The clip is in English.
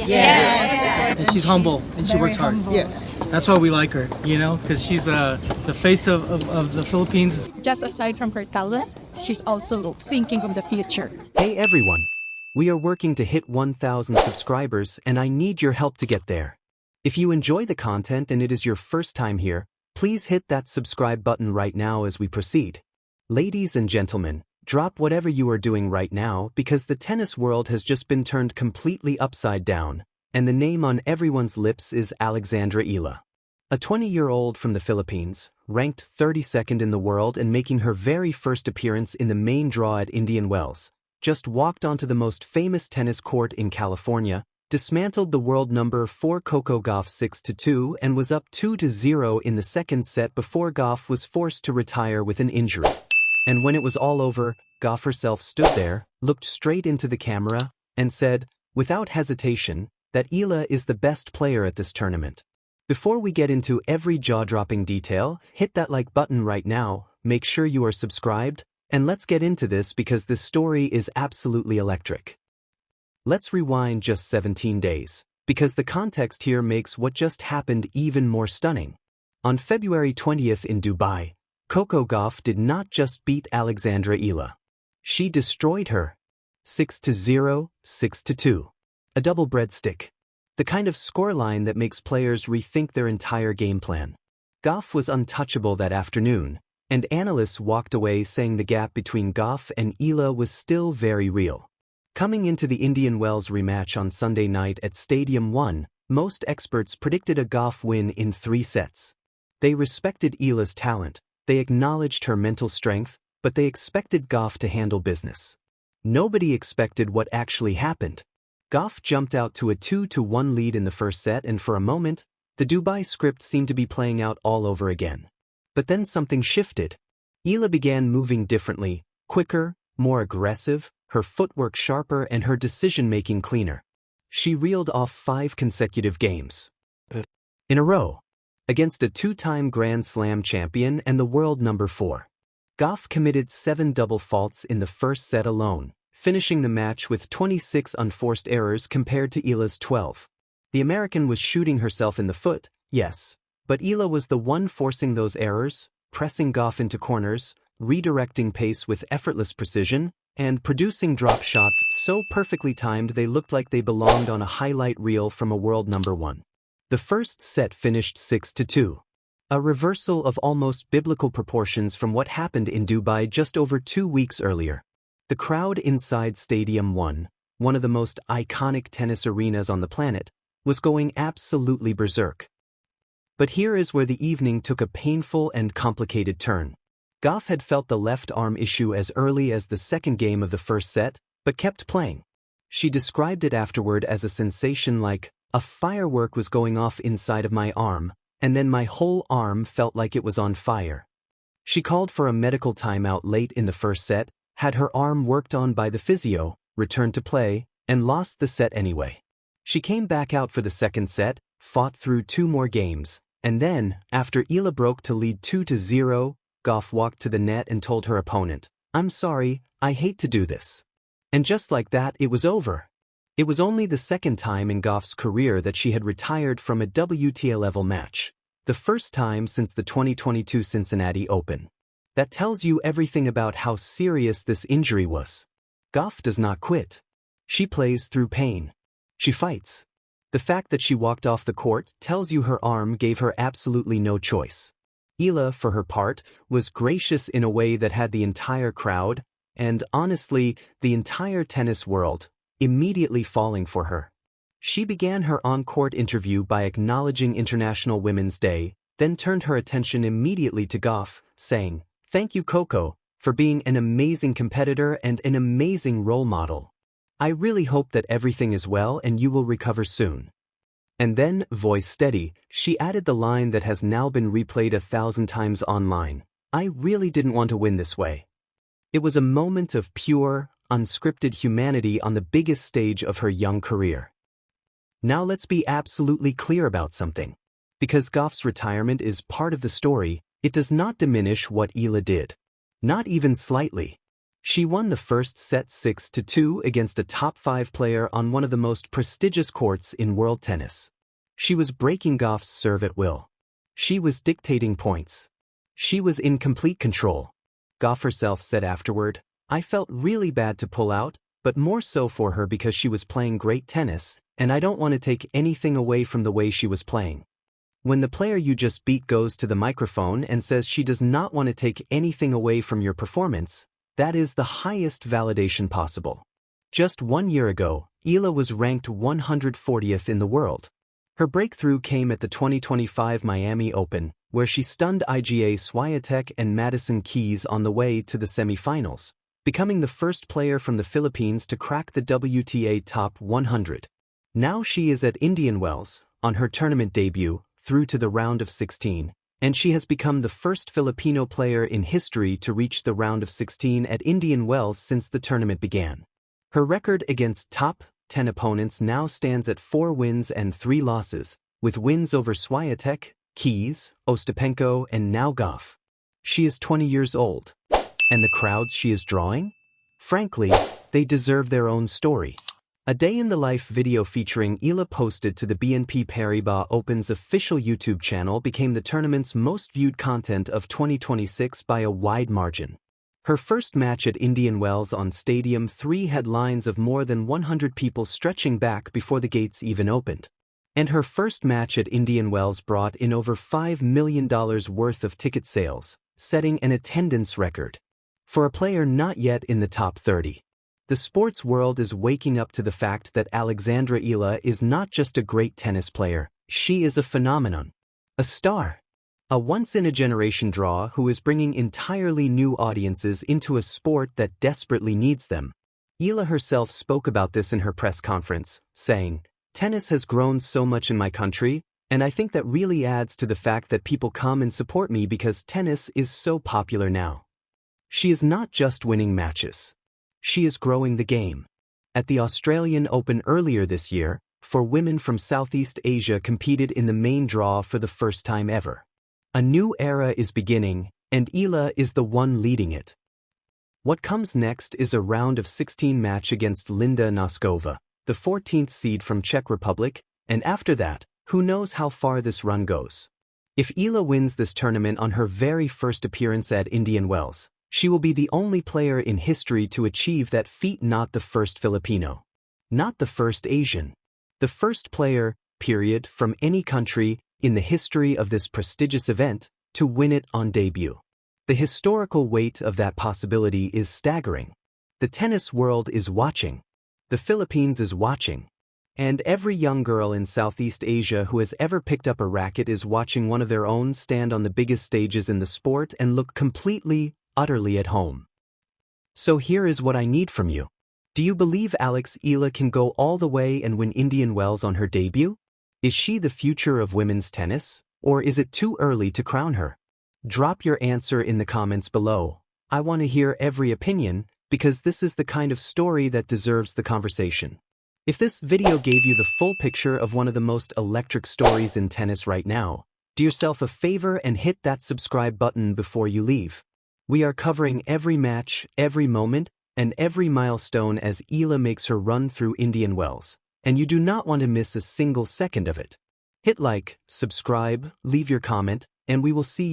Yes. And she's humble and she works hard. Humble. Yes. That's why we like her, you know, because she's the face of the Philippines. Just aside from her talent, she's also thinking of the future. Hey everyone! We are working to hit 1,000 subscribers and I need your help to get there. If you enjoy the content and it is your first time here, please hit that subscribe button right now as we proceed. Ladies and gentlemen, drop whatever you are doing right now because the tennis world has just been turned completely upside down, and the name on everyone's lips is Alexandra Ila. A 20-year-old from the Philippines, ranked 32nd in the world and making her very first appearance in the main draw at Indian Wells, just walked onto the most famous tennis court in California, dismantled the world number 4 Coco Gauff 6-2 and was up 2-0 in the second set before Gauff was forced to retire with an injury. And when it was all over, Gauff herself stood there, looked straight into the camera, and said, without hesitation, that Ila is the best player at this tournament. Before we get into every jaw-dropping detail, hit that like button right now, make sure you are subscribed, and let's get into this because this story is absolutely electric. Let's rewind just 17 days, because the context here makes what just happened even more stunning. On February 20th in Dubai, Coco Gauff did not just beat Alexandra Ila. She destroyed her. 6-0, 6-2. A double breadstick. The kind of scoreline that makes players rethink their entire game plan. Gauff was untouchable that afternoon, and analysts walked away saying the gap between Gauff and Ila was still very real. Coming into the Indian Wells rematch on Sunday night at Stadium 1, most experts predicted a Gauff win in 3 sets. They respected Ila's talent, they acknowledged her mental strength, but they expected Gauff to handle business. Nobody expected what actually happened. Gauff jumped out to a 2-1 lead in the first set and for a moment, the Dubai script seemed to be playing out all over again. But then something shifted. Ila began moving differently, quicker, more aggressive, her footwork sharper and her decision-making cleaner. She reeled off 5 consecutive games in a row against a 2-time Grand Slam champion and the world number 4. Gauff committed 7 double faults in the first set alone, finishing the match with 26 unforced errors compared to Ila's 12. The American was shooting herself in the foot, yes, but Ila was the one forcing those errors, pressing Gauff into corners, redirecting pace with effortless precision, and producing drop shots so perfectly timed they looked like they belonged on a highlight reel from a world number 1. The first set finished 6-2. A reversal of almost biblical proportions from what happened in Dubai just over 2 weeks earlier. The crowd inside Stadium 1, one of the most iconic tennis arenas on the planet, was going absolutely berserk. But here is where the evening took a painful and complicated turn. Gauff had felt the left arm issue as early as the second game of the first set, but kept playing. She described it afterward as a sensation like, a firework was going off inside of my arm, and then my whole arm felt like it was on fire. She called for a medical timeout late in the first set, had her arm worked on by the physio, returned to play, and lost the set anyway. She came back out for the second set, fought through 2 more games, and then, after Ila broke to lead 2-0, Gauff walked to the net and told her opponent, "I'm sorry, I hate to do this." And just like that, it was over. It was only the second time in Gauff's career that she had retired from a WTA-level match, the first time since the 2022 Cincinnati Open. That tells you everything about how serious this injury was. Gauff does not quit. She plays through pain. She fights. The fact that she walked off the court tells you her arm gave her absolutely no choice. Ila, for her part, was gracious in a way that had the entire crowd, and honestly, the entire tennis world, immediately falling for her. She began her on-court interview by acknowledging International Women's Day, then turned her attention immediately to Gauff, saying, "Thank you, Coco, for being an amazing competitor and an amazing role model. I really hope that everything is well and you will recover soon." And then, voice steady, she added the line that has now been replayed 1,000 times online. "I really didn't want to win this way." It was a moment of pure, unscripted humanity on the biggest stage of her young career. Now let's be absolutely clear about something. Because Gauff's retirement is part of the story, it does not diminish what Ila did. Not even slightly. She won the first set 6-2 against a top 5 player on one of the most prestigious courts in world tennis. She was breaking Gauff's serve at will. She was dictating points. She was in complete control. Gauff herself said afterward, "I felt really bad to pull out, but more so for her because she was playing great tennis, and I don't want to take anything away from the way she was playing." When the player you just beat goes to the microphone and says she does not want to take anything away from your performance, that is the highest validation possible. Just 1 year ago, Ila was ranked 140th in the world. Her breakthrough came at the 2025 Miami Open, where she stunned Iga Swiatek and Madison Keys on the way to the semifinals, becoming the first player from the Philippines to crack the WTA Top 100. Now she is at Indian Wells, on her tournament debut, through to the round of 16, and she has become the first Filipino player in history to reach the round of 16 at Indian Wells since the tournament began. Her record against top 10 opponents now stands at 4 wins and 3 losses, with wins over Swiatek, Keys, Ostapenko, and now Gauff. She is 20 years old. And the crowds she is drawing? Frankly, they deserve their own story. A day-in-the-life video featuring Ila posted to the BNP Paribas Open's official YouTube channel became the tournament's most viewed content of 2026 by a wide margin. Her first match at Indian Wells on Stadium 3 had lines of more than 100 people stretching back before the gates even opened. And her first match at Indian Wells brought in over $5 million worth of ticket sales, setting an attendance record. For a player not yet in the top 30. The sports world is waking up to the fact that Alexandra Ila is not just a great tennis player, she is a phenomenon. A star. A once-in-a-generation draw who is bringing entirely new audiences into a sport that desperately needs them. Ila herself spoke about this in her press conference, saying, "Tennis has grown so much in my country, and I think that really adds to the fact that people come and support me because tennis is so popular now." She is not just winning matches. She is growing the game. At the Australian Open earlier this year, 4 women from Southeast Asia competed in the main draw for the first time ever. A new era is beginning, and Ila is the one leading it. What comes next is a round of 16 match against Linda Noskova, the 14th seed from Czech Republic, and after that, who knows how far this run goes. If Ila wins this tournament on her very first appearance at Indian Wells, she will be the only player in history to achieve that feat, not the first Filipino. Not the first Asian. The first player, period, from any country, in the history of this prestigious event, to win it on debut. The historical weight of that possibility is staggering. The tennis world is watching. The Philippines is watching. And every young girl in Southeast Asia who has ever picked up a racket is watching one of their own stand on the biggest stages in the sport and look completely, utterly at home. So here is what I need from you. Do you believe Alex Ila can go all the way and win Indian Wells on her debut? Is she the future of women's tennis, or is it too early to crown her? Drop your answer in the comments below. I want to hear every opinion, because this is the kind of story that deserves the conversation. If this video gave you the full picture of one of the most electric stories in tennis right now, do yourself a favor and hit that subscribe button before you leave. We are covering every match, every moment, and every milestone as Ila makes her run through Indian Wells, and you do not want to miss a single second of it. Hit like, subscribe, leave your comment, and we will see you